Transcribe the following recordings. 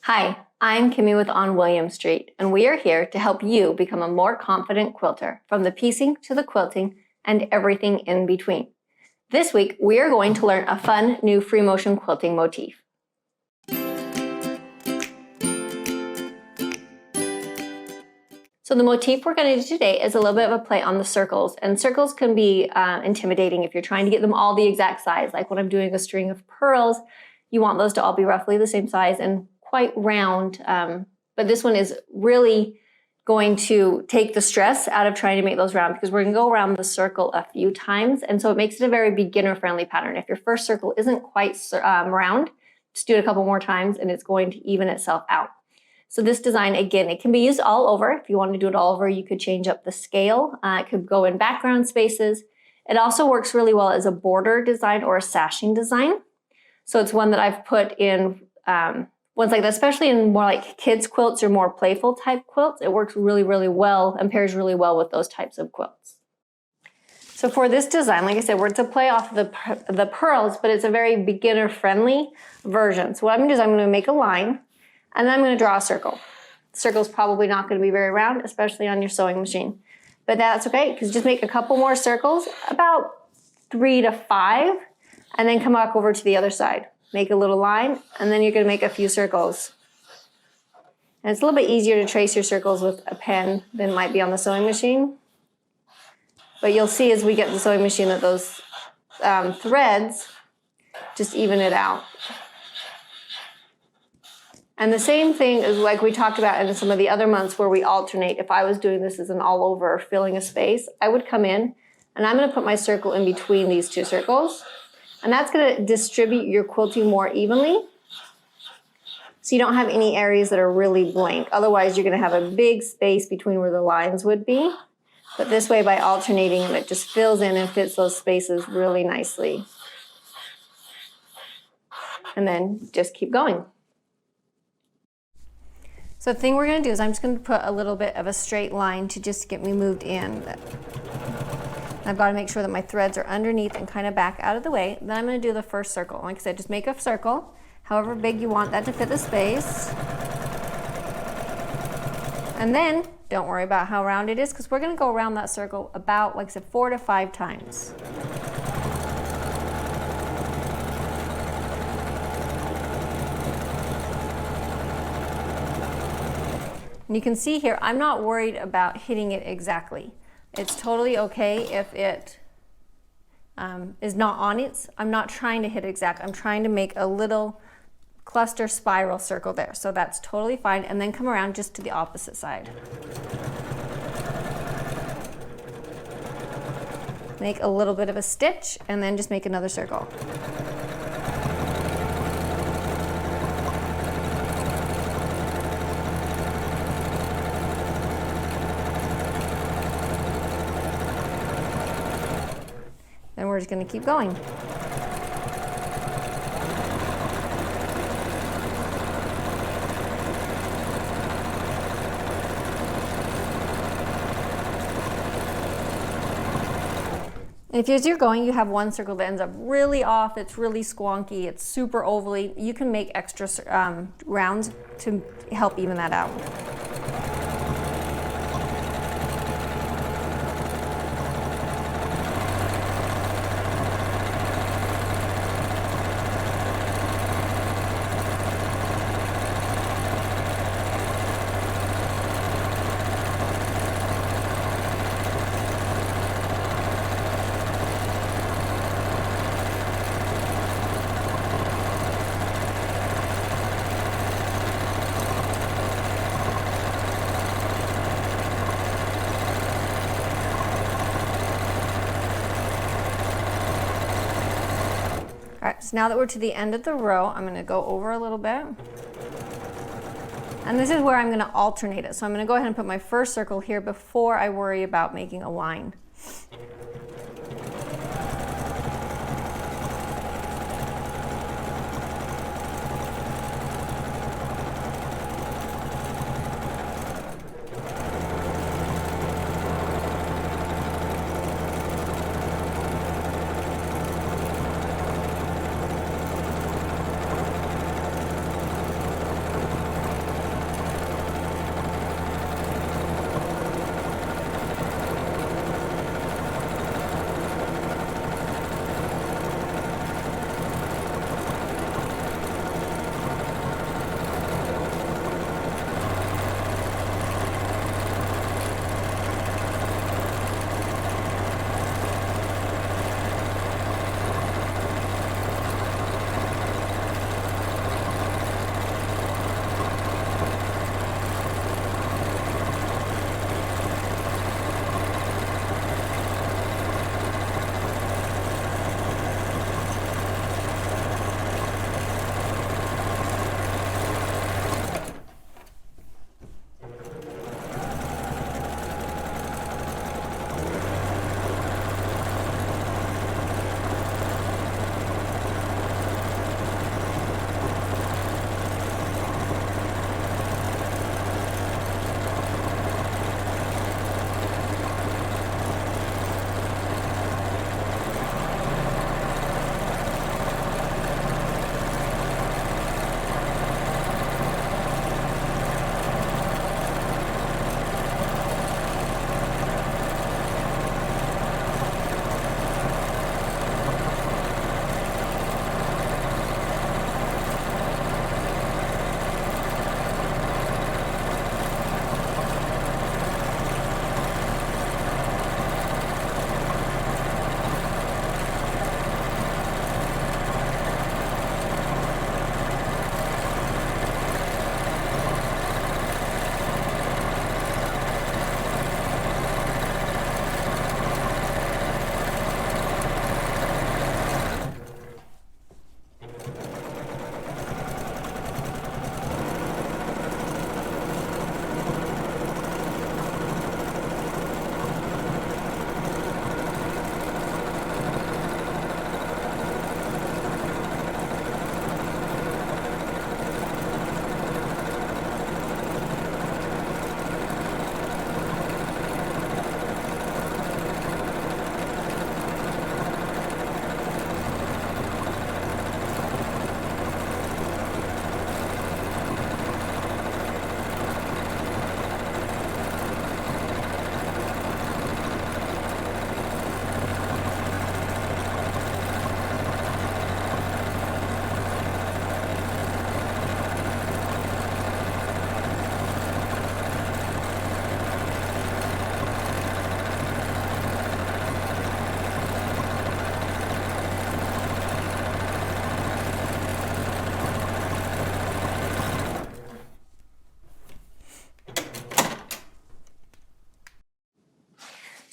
Hi, I'm Kimmy with On William Street, and we are here to help you become a more confident quilter, from the piecing to the quilting and everything in between. This week, we are going to learn a fun new free motion quilting motif. So the motif we're going to do today is a little bit of a play on the circles, and circles can be intimidating if you're trying to get them all the exact size. Like when I'm doing a string of pearls, you want those to all be roughly the same size and quite round, but this one is really going to take the stress out of trying to make those round, because we're going to go around the circle a few times, and so it makes it a very beginner-friendly pattern. If your first circle isn't quite round, just do it a couple more times and it's going to even itself out. So this design, again, it can be used all over. If you want to do it all over, you could change up the scale. It could go in background spaces. It also works really well as a border design or a sashing design. So it's one that I've put in ones like that, especially in more like kids quilts or more playful type quilts. It works really, really well and pairs really well with those types of quilts. So for this design, like I said, we're to play off the pearls, but it's a very beginner friendly version. So what I'm gonna do is I'm gonna make a line and then I'm gonna draw a circle. The circle's probably not gonna be very round, especially on your sewing machine, but that's okay, because just make a couple more circles, about 3 to 5, and then come back over to the other side. Make a little line, and then you're going to make a few circles. And it's a little bit easier to trace your circles with a pen than it might be on the sewing machine. But you'll see as we get the sewing machine that those threads just even it out. And the same thing is like we talked about in some of the other months where we alternate. If I was doing this as an all over filling a space, I would come in and I'm going to put my circle in between these two circles. And that's going to distribute your quilting more evenly, so you don't have any areas that are really blank. Otherwise, you're going to have a big space between where the lines would be. But this way, by alternating them, it just fills in and fits those spaces really nicely. And then just keep going. So the thing we're going to do is I'm just going to put a little bit of a straight line to just get me moved in. I've got to make sure that my threads are underneath and kind of back out of the way. Then I'm going to do the first circle. Like I said, just make a circle, however big you want that to fit the space. And then don't worry about how round it is, because we're going to go around that circle about, like I said, 4 to 5 times. And you can see here, I'm not worried about hitting it exactly. It's totally okay if it is not on it. I'm not trying to hit exact. I'm trying to make a little cluster spiral circle there. So that's totally fine. And then come around just to the opposite side. Make a little bit of a stitch and then just make another circle. Then we're just going to keep going. And if as you're going, you have one circle that ends up really off, it's really squonky, it's super ovally, you can make extra rounds to help even that out. All right, so now that we're to the end of the row, I'm going to go over a little bit. And this is where I'm going to alternate it. So I'm going to go ahead and put my first circle here before I worry about making a line.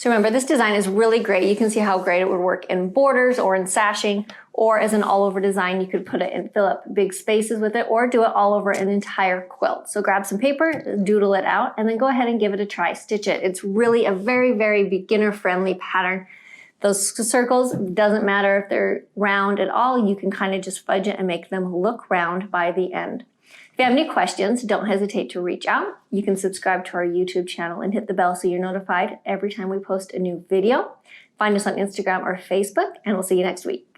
So remember, this design is really great. You can see how great it would work in borders or in sashing, or as an all over design. You could put it and fill up big spaces with it, or do it all over an entire quilt. So grab some paper, doodle it out, and then go ahead and give it a try. Stitch it. It's really a very, very beginner friendly pattern. Those circles, doesn't matter if they're round at all, you can kind of just fudge it and make them look round by the end. If you have any questions, don't hesitate to reach out. You can subscribe to our YouTube channel and hit the bell so you're notified every time we post a new video. Find us on Instagram or Facebook, and we'll see you next week.